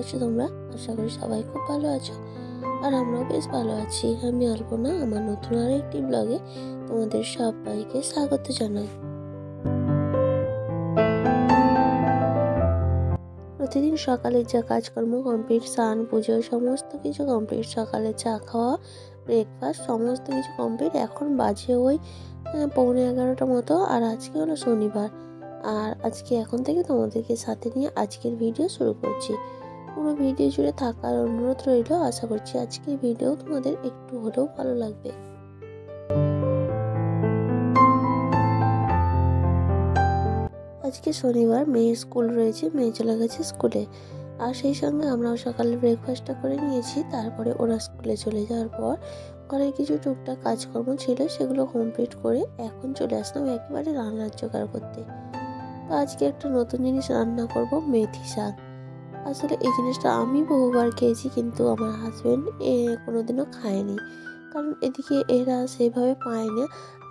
আছো তোমরা? আশা করি সবাই খুব ভালো আছো আর আমরাও বেশ ভালো আছি। আমি অল্পনা আমার নতুন আরেকটি ব্লগে তোমাদের সবাইকে স্বাগত জানাই। প্রতিদিন সকালে যা কাজকর্ম কমপ্লিট, স্নান পুজো সমস্ত কিছু কমপ্লিট, সকালে চা খাওয়া, ব্রেকফাস্ট সমস্ত কিছু কমপ্লিট। এখন বাজে ওই 11:15 মতো, আর আজকে হলো শনিবার। আর আজকে এখন থেকে তোমাদেরকে সাথে নিয়ে আজকের ভিডিও শুরু করছি। পুরো ভিডিও জুড়ে থাকার অনুরোধ রইল। আশা করছি আজকের ভিডিও তোমাদের একটু হলেও ভালো লাগবে। আজকে শনিবার, মেয়ের স্কুল রয়েছে, মেয়ে চলে গেছে স্কুলে। আর সেই সঙ্গে আমরাও সকালে ব্রেকফাস্টটা করে নিয়েছি। তারপরে ওরা স্কুলে চলে যাওয়ার পর ঘরের কিছু টুকটাক কাজকর্ম ছিল, সেগুলো কমপ্লিট করে এখন চলে আসলাম একেবারে রান্নার জোগাড় করতে। তো আজকে একটা নতুন জিনিস রান্না করব, মেথি শাক। আসলে এই জিনিসটা আমি বহুবার খেয়েছি, কিন্তু আমার হাজব্যান্ড কোনোদিনও খায়নি, কারণ এদিকে এরা সেভাবে পায় না।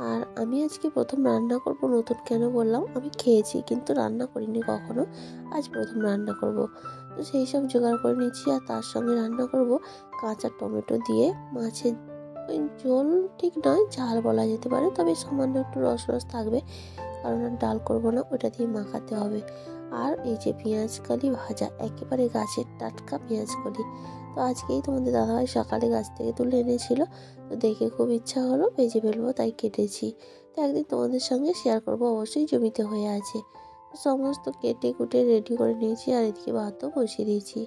আর আমি আজকে প্রথম রান্না করব। নতুন কেন বললাম, আমি খেয়েছি কিন্তু রান্না করিনি কখনো, আজ প্রথম রান্না করব। তো সেই সব জোগাড় করে নিচ্ছি। আর তার সঙ্গে রান্না করব কাঁচা টমেটো দিয়ে মাছের ঝোল, ঠিক নয় ঝাল বলা যেতে পারে, তবে সামান্য একটু রস রস থাকবে, কারণ আর ডাল করবো না, ওটা দিয়ে মাখাতে হবে। আর এই যে পেঁয়াজ কলি ভাজা, একেবারে গাছের টাটকা পেঁয়াজ কলি। তো আজকেই তোমাদের দাদাভাই সকালে গাছ থেকে তুলে এনেছিল, তো দেখে খুব ইচ্ছা হলো ভেজে ফেলবো, তাই কেটেছি। তো একদিন তোমাদের সঙ্গে শেয়ার করবো, অবশ্যই জমিতে হয়ে আছে। সমস্ত কেটে কুটে রেডি করে নিয়েছি, আর এদিকে ভাতও বসিয়ে দিয়েছি।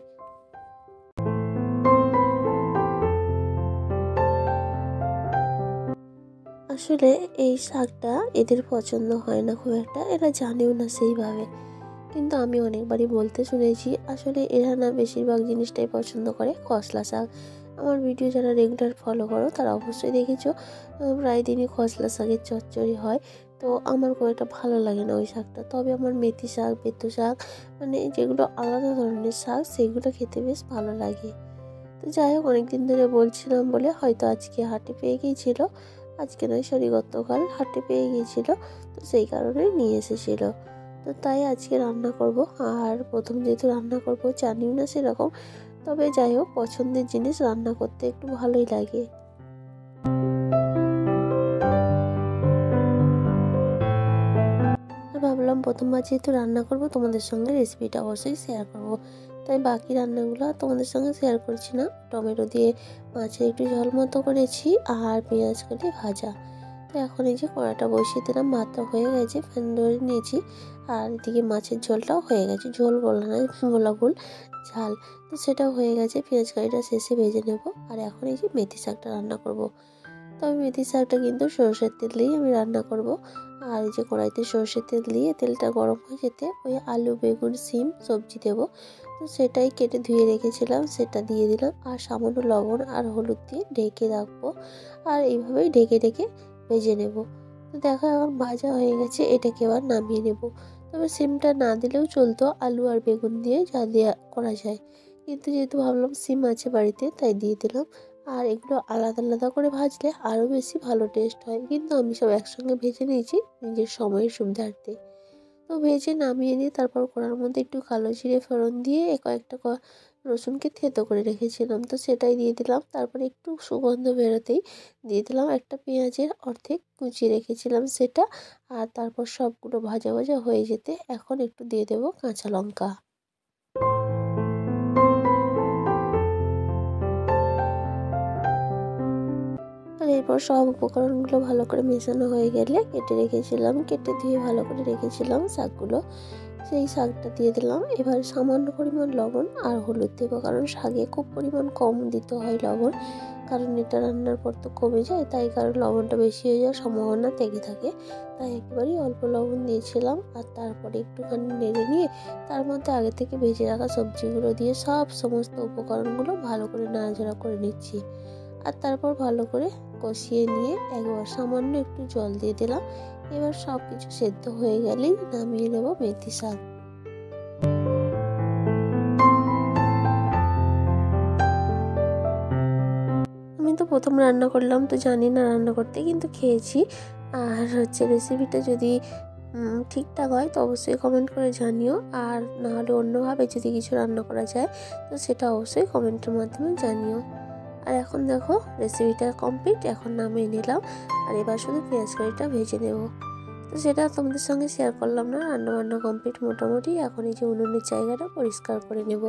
আসলে এই শাকটা এদের পছন্দ হয় না খুব একটা, এরা জানেও না সেইভাবে, কিন্তু আমি অনেকবারই বলতে শুনেছি। আসলে এরা না বেশিরভাগ জিনিসটাই পছন্দ করে খসলা শাক। আমার ভিডিও যারা রেগুলার ফলো করো তারা অবশ্যই দেখেছো, প্রায় দিনই খসলা শাকের চচ্চড়ি হয়। তো আমার খুব একটা ভালো লাগে না ওই শাকটা, তবে আমার মেথি শাক, বেতো শাক, মানে যেগুলো আলাদা ধরনের শাক, সেগুলো খেতে বেশ ভালো লাগে। তো যাই হোক, অনেকদিন ধরে বলছিলাম বলে হয়তো আজকে হাটে পেয়ে গিয়েছিল, আজকে নয় সরি গতকাল হাটে পেয়ে গিয়েছিল, তো সেই কারণে নিয়ে এসেছিল। তো তাই আজকে রান্না করব। আর প্রথম যেহেতু রান্না করব, জানিও না সেরকম, তবে যাই হোক পছন্দের জিনিস রান্না করতে একটু ভালোই লাগে। ভাবলাম প্রথমবার যেহেতু রান্না করব, তোমাদের সঙ্গে রেসিপিটা অবশ্যই শেয়ার করব, তাই বাকি রান্নাগুলো তোমাদের সঙ্গে শেয়ার করছি না। টমেটো দিয়ে মাছের একটু ঝোল মতো করেছি, আর পেঁয়াজ কেটে ভাজা। তো এখন এই যে কড়াটা বসিয়ে দিলাম, ভাতটা হয়ে গেছে, ফ্যান ধরে নিয়েছি। আর এদিকে মাছের ঝোলটাও হয়ে গেছে, ঝোল বলা নয় বলা ভুল, ঝাল। তো সেটাও হয়ে গেছে, পেঁয়াজ কারিটা শেষে ভেজে নেব। আর এখন এই যে মেথি শাকটা রান্না করব। তবে মেথি শাকটা কিন্তু সরষের তেল দিয়েই আমি রান্না করব। আর এই যে কড়াইতে সরষের তেল দিয়ে তেলটা গরম হয়ে যেতে ওই আলু, বেগুন, সিম সবজি দেব। তো সেটাই কেটে ধুয়ে রেখেছিলাম, সেটা দিয়ে দিলাম, আর সামান্য লবণ আর হলুদ দিয়ে ঢেকে রাখবো। আর এইভাবেই ঢেকে ঢেকে ভেজে নেব। তো দেখো এখন ভাজা হয়ে গেছে, এটাকে এবার নামিয়ে নেব। তবে সিমটা না দিলেও চলতো, আলু আর বেগুন দিয়ে যা দেওয়া করা যায়, কিন্তু যেহেতু ভাবলাম সিম আছে বাড়িতে, তাই দিয়ে দিলাম। আর এগুলো আলাদা আলাদা করে ভাজলে আরও বেশি ভালো টেস্ট হয়, কিন্তু আমি সব একসঙ্গে ভেজে নিয়েছি নিজের সময়ের সুবিধার্থে। তো ভেজে নামিয়ে নিয়ে তারপর কড়ার মধ্যে একটু কালো জিরে ফোড়ন দিয়ে কয়েকটা রসুনকে থেতো করে রেখেছিলাম, তো সেটাই দিয়ে দিলাম। তারপরে একটু সুগন্ধ বেরোতেই দিয়ে দিলাম একটা পেঁয়াজের অর্ধেক কুচিয়ে রেখেছিলাম সেটা। আর তারপর সবগুলো ভাজা ভাজা হয়ে যেতে এখন একটু দিয়ে দেবো কাঁচা লঙ্কা। আর এরপর সব উপকরণগুলো ভালো করে মেশানো হয়ে গেলে কেটে ধুয়ে ভালো করে রেখেছিলাম শাকগুলো, সেই শাকটা দিয়ে দিলাম। এবার সামান্য পরিমাণ লবণ আর হলুদ দেবো, কারণ শাকে খুব পরিমাণ কম দিতে হয় লবণ, কারণ এটা রান্নার পর তো কমে যায়, তাই কারণ লবণটা বেশি হয়ে যাওয়ার সম্ভাবনা থেকে থাকে, তাই একেবারেই অল্প লবণ দিয়েছিলাম। আর তারপরে একটুখানি নেড়ে নিয়ে তার মধ্যে আগে থেকে ভেজে রাখা সবজিগুলো দিয়ে সমস্ত উপকরণগুলো ভালো করে নাড়াচাড়া করে নিচ্ছি। আর তারপর ভালো করে কষিয়ে নিয়ে একবার সামান্য একটু জল দিয়ে দিলাম। এবার সব কিছু সেদ্ধ হয়ে গেলেই নামিয়ে নেব মেথি শাক। আমি তো প্রথম রান্না করলাম, তো জানি না রান্না করতে, কিন্তু খেয়েছি। আর রেসিপিটা যদি ঠিকঠাক হয় তো অবশ্যই কমেন্ট করে জানিও। আর না হলে অন্যভাবে যদি কিছু রান্না করা যায় তো সেটা অবশ্যই কমেন্টের মাধ্যমে জানিও। আর এখন দেখো রেসিপিটা কমপ্লিট, এখন নামিয়ে নিলাম। আর এবার শুধু পেঁয়াজ কারিটা ভেজে নেব। তো সেটা তোমাদের সঙ্গে শেয়ার করলাম না, রান্নাবান্না কমপ্লিট মোটামুটি। এখন এই যে উনুনের জায়গাটা পরিষ্কার করে নেব।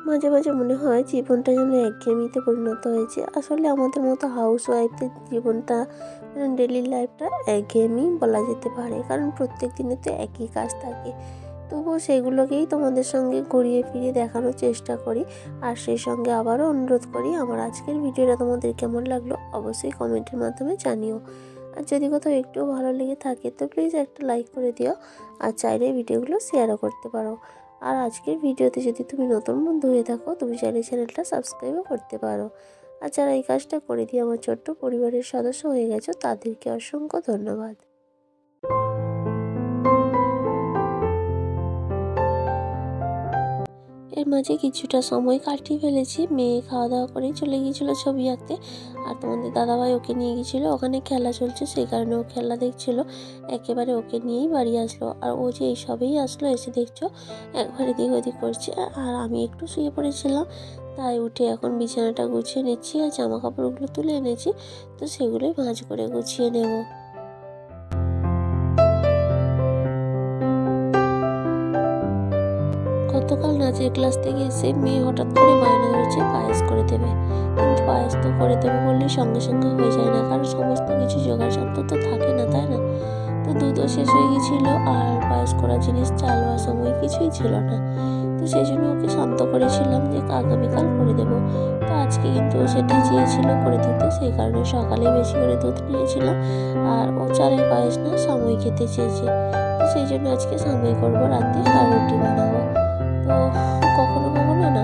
মাঝে মাঝে মনে হয় জীবনটা যেন একঘেয়েমিতে পরিণত হয়েছে। আসলে আমাদের মতো হাউস ওয়াইফদের জীবনটা ডেলি লাইফটা একঘেয়েমি বলা যেতে পারে, কারণ প্রত্যেক দিনে তো একই কাজ থাকে। তবুও সেগুলোকেই তোমাদের সঙ্গে ঘুরিয়ে ফিরিয়ে দেখানোর চেষ্টা করি। আর সেই সঙ্গে আবারও অনুরোধ করি, আমার আজকের ভিডিওটা তোমাদের কেমন লাগলো অবশ্যই কমেন্টের মাধ্যমে জানিও। আর যদি কোথাও একটুও ভালো লেগে থাকে তো প্লিজ একটা লাইক করে দিও। আর চাইলে ভিডিওগুলো শেয়ারও করতে পারো। আর আজকের ভিডিওতে যদি তুমি নতুন বন্ধু হয়ে থাকো তুমি চাইলে চ্যানেলটা সাবস্ক্রাইবও করতে পারো। আর যারা এই কাজটা করে দিয়ে আমার ছোট্ট পরিবারের সদস্য হয়ে গেছো তাদেরকে অসংখ্য ধন্যবাদ। এর মাঝে কিছুটা সময় কাটিয়ে ফেলেছি। মেয়ে খাওয়া দাওয়া করেই চলে গিয়েছিলো ছবি আঁকতে। আর তোমাদের দাদাভাই ওকে নিয়ে গিয়েছিলো, ওখানে খেলা চলছে সেই কারণে ও খেলা দেখছিল। একেবারে ওকে নিয়েই বাড়ি আসলো। আর ও যে এইসবেই আসলো, এসে দেখছো একবার এদিক ওদিক করছে। আর আমি একটু শুয়ে পড়েছিলাম, তাই উঠে এখন বিছানাটা গুছিয়ে নিচ্ছি। আর জামা কাপড়গুলো তুলে এনেছি, তো সেগুলোই ভাঁজ করে গুছিয়ে নেব। গতকাল নাচের ক্লাস থেকে এসে মেয়ে হঠাৎ করে বায়না ধরেছে পায়েস করে দেবে। কিন্তু পায়েস তো করে দেবে বললে সঙ্গে সঙ্গে হয়ে যায় না, কারণ সমস্ত কিছু জোগাড় যন্ত্র তো থাকে না, তাই না? তো দুধও শেষ হয়ে গিয়েছিল, আর পায়েস করার জিনিস চাল বা সময় কিছুই ছিল না। তো সেই জন্য ওকে শান্ত করেছিলাম যে আগামীকাল করে দেবো। তো আজকে কিন্তু সেটা চেয়েছিল করে দিতে, সেই কারণে সকালে বেশি করে দুধ নিয়েছিলাম। আর ও চালের পায়েস না সাময়িক খেতে চেয়েছে, তো সেই জন্য আজকে সাময়িক করবো রাতে, আর রুটি বানাবো। তো কখনো কখনো না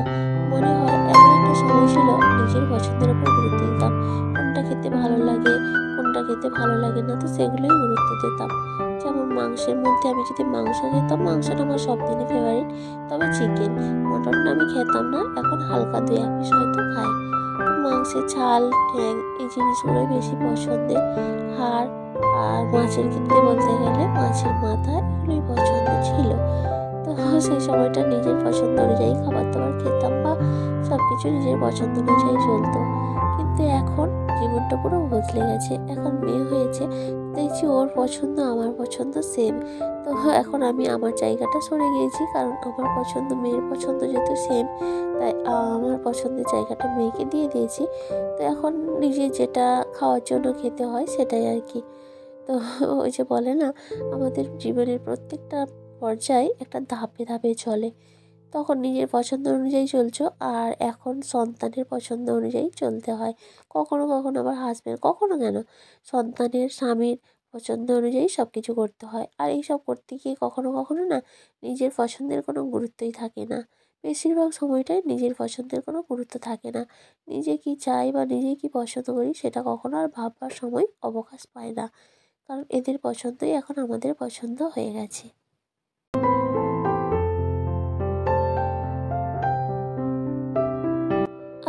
মনে হয় এমন একটা সময় ছিল নিজের পছন্দের উপর গুরুত্ব দিতাম। কোনটা খেতে ভালো লাগে, কোনটা খেতে ভালো লাগে না, তো সেগুলোই গুরুত্ব দিতাম। যেমন মাংসের মধ্যে আমি যদি মাংস খেতাম, মাংসটা আমার সব দিনই ফেভারিট। তবে চিকেন, মটনটা আমি খেতাম না, এখন হালকা 2-1 পিস হয়তো খাই। তো মাংসের ছাল, ঠ্যাং এই জিনিসগুলোই বেশি পছন্দের। হাড় আর মাছের ক্ষেত্রে বলতে গেলে মাছের মাথা এগুলোই পছন্দ ছিল। তো সেই সময়টা নিজের পছন্দ অনুযায়ী খাবার দাবার খেতাম, বা সব কিছু নিজের পছন্দ অনুযায়ী চলতো। কিন্তু এখন জীবনটা পুরো বদলে গেছে। এখন মেয়ে হয়েছে, দেখছি ওর পছন্দ আমার পছন্দ সেম। তো এখন আমি আমার জায়গাটা সরে গিয়েছি, কারণ আমার পছন্দ মেয়ের পছন্দ যেহেতু সেম, তাই আমার পছন্দের জায়গাটা মেয়েকে দিয়ে দিয়েছি। তো এখন নিজে যেটা খাওয়ার জন্য খেতে হয় সেটাই আর কি। তো ওই যে বলে না, আমাদের জীবনের প্রত্যেকটা পর্যায়ে একটা ধাপে ধাপে চলে। তখন নিজের পছন্দ অনুযায়ী চলছো, আর এখন সন্তানের পছন্দ অনুযায়ী চলতে হয়। কখনো কখনো আবার হাজব্যান্ড, কখনো কেন সন্তানের স্বামীর পছন্দ অনুযায়ী সব কিছু করতে হয়। আর এইসব করতে গিয়ে কখনো কখনো না নিজের পছন্দের কোনো গুরুত্বই থাকে না। বেশিরভাগ সময়টাই নিজের পছন্দের কোনো গুরুত্ব থাকে না। নিজে কি চাই বা নিজে কি পছন্দ করি সেটা কখনো আর ভাববার সময় অবকাশ পায় না, কারণ এদের পছন্দই এখন আমাদের পছন্দ হয়ে গেছে।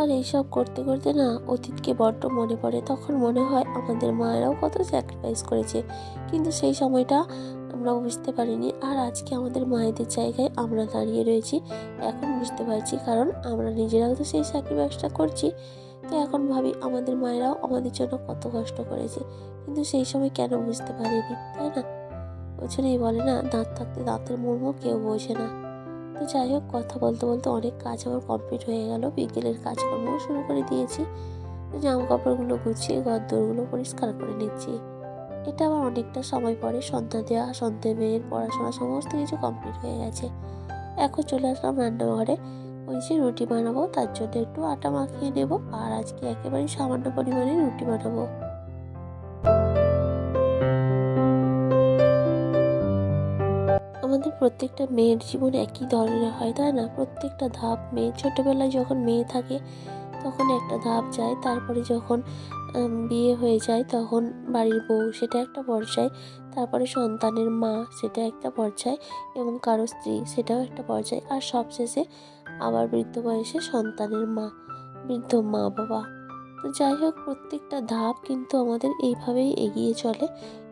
আর এইসব করতে করতে না অতীতকে বড্ড মনে পড়ে। তখন মনে হয় আমাদের মায়েরাও কত স্যাক্রিফাইস করেছে, কিন্তু সেই সময়টা আমরা বুঝতে পারিনি। আর আজকে আমাদের মায়েদের জায়গায় আমরা দাঁড়িয়ে রয়েছি, এখন বুঝতে পারছি, কারণ আমরা নিজেরাও তো সেই স্যাক্রিফাইসটা করছি। তো এখন ভাবি আমাদের মায়েরাও আমাদের জন্য কত কষ্ট করেছে, কিন্তু সেই সময় কেন বুঝতে পারিনি, তাই না? ওই জন্যই বলে না, দাঁত থাকতে দাঁতের মর্ম কেউ বোঝে না। তো যাই হোক, কথা বলতে বলতে অনেক কাজ আমার কমপ্লিট হয়ে গেল। বিকেলের কাজকর্মও শুরু করে দিয়েছি। জামা কাপড়গুলো গুছিয়ে ঘরদোরগুলো পরিষ্কার করে নিচ্ছি। এটা আমার অনেকটা সময় পরে, সন্ধ্যা দেওয়া, সন্ধ্যে মেয়ের পড়াশোনা সমস্ত কিছু কমপ্লিট হয়ে গেছে। এখন চলে আসলাম রান্নাঘরে। ওই যে রুটি বানাবো, তার জন্য একটু আটা মাখিয়ে নেব। আর আজকে একেবারেই সামান্য পরিমাণে রুটি বানাবো। আমাদের প্রত্যেকটা মেয়ের জীবন একই ধরনের হয়, তাই না? প্রত্যেকটা ধাপ মেয়ে ছোটোবেলায় যখন মেয়ে থাকে তখন একটা ধাপ যায়, তারপরে যখন বিয়ে হয়ে যায় তখন বাড়ির বউ, সেটা একটা পর্যায়। তারপরে সন্তানের মা, সেটা একটা পর্যায়। এবং কারো স্ত্রী, সেটাও একটা পর্যায়। আর সবশেষে আবার বৃদ্ধ বয়সে সন্তানের মা, বৃদ্ধ মা বাবা। তো যাই হোক, প্রত্যেকটা ধাপ কিন্তু আমাদের এইভাবেই এগিয়ে চলে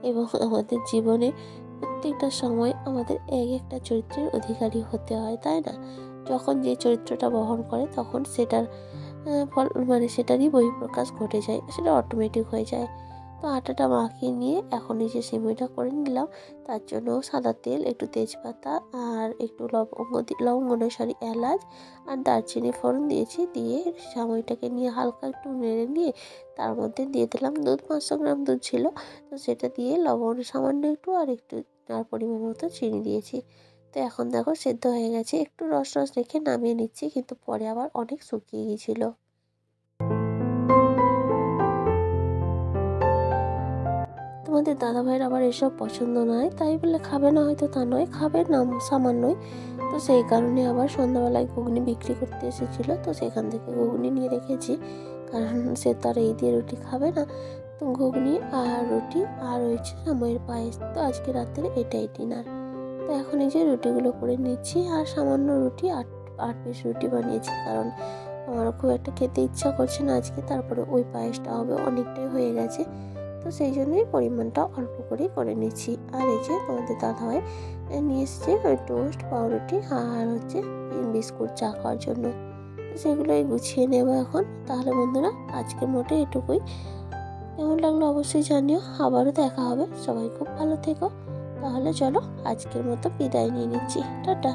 এবং আমাদের জীবনে প্রত্যেকটা সময় আমাদের এক একটা চরিত্রের অধিকারী হতে হয়, তাই না? যখন যে চরিত্রটা বহন করে তখন সেটার ফল মানে সেটারই বহিঃপ্রকাশ ঘটে যায়, সেটা অটোমেটিক হয়ে যায়। তো আটাটা মাখিয়ে নিয়ে এখন এই যে সিমুইটা করে নিলাম। তার জন্য সাদা তেল, একটু তেজপাতা আর একটু লবঙ্গ নয় সরি এলাচ আর দারচিনি ফোড়ন দিয়েছি। দিয়ে সিমুইটাকে নিয়ে হালকা একটু নেড়ে নিয়ে তার মধ্যে দিয়ে দিলাম দুধ, 500 গ্রাম দুধ ছিল। তো সেটা দিয়ে লবণ সামান্য একটু আর একটু আর পরিমাণ মতো চিনি দিয়েছি। তো এখন দেখো সেদ্ধ হয়ে গেছে, একটু রস রস রেখে নামিয়ে নিচ্ছি, কিন্তু পরে আবার অনেক শুকিয়ে গিয়েছিল। তোমাদের দাদাভাইয়ের আবার এসব পছন্দ নয়, তাই বলে খাবে না হয়তো তা নয়, খাবে না সামান্যই। তো সেই কারণে আবার সন্ধ্যাবেলায় ঘুগনি বিক্রি করতে এসেছিলো, তো সেখান থেকে ঘুগনি নিয়ে রেখেছি, কারণ সে তো আর এই দিয়ে রুটি খাবে না। তো ঘুগনি আর রুটি আর হয়েছে সাময়ের পায়েস। তো আজকে রাত্রে এটাই ডিনার। তো এখন এই যে রুটিগুলো করে নিচ্ছি, আর সামান্য রুটি 8 পিস রুটি বানিয়েছি, কারণ আমার খুব একটা খেতে ইচ্ছা করছে না আজকে। তারপরে ওই পায়েসটা হবে, অনেকটাই হয়ে গেছে, তো সেই জন্যই পরিমাণটা অল্প করেই করে নিচ্ছি। আর এই যে তোমাদের দাদাভাই নিয়ে এসছে ওই টোস্ট, পাউরুটি আর হচ্ছে বিস্কুট চা খাওয়ার জন্য। তো সেগুলোই গুছিয়ে নেবো এখন। তাহলে বন্ধুরা, আজকের মতো এটুকুই। কেমন লাগলো অবশ্যই জানিও। আবারও দেখা হবে। সবাই খুব ভালো থেকো। তাহলে চলো আজকের মতো বিদায় নিয়ে নিচ্ছি। টাটা।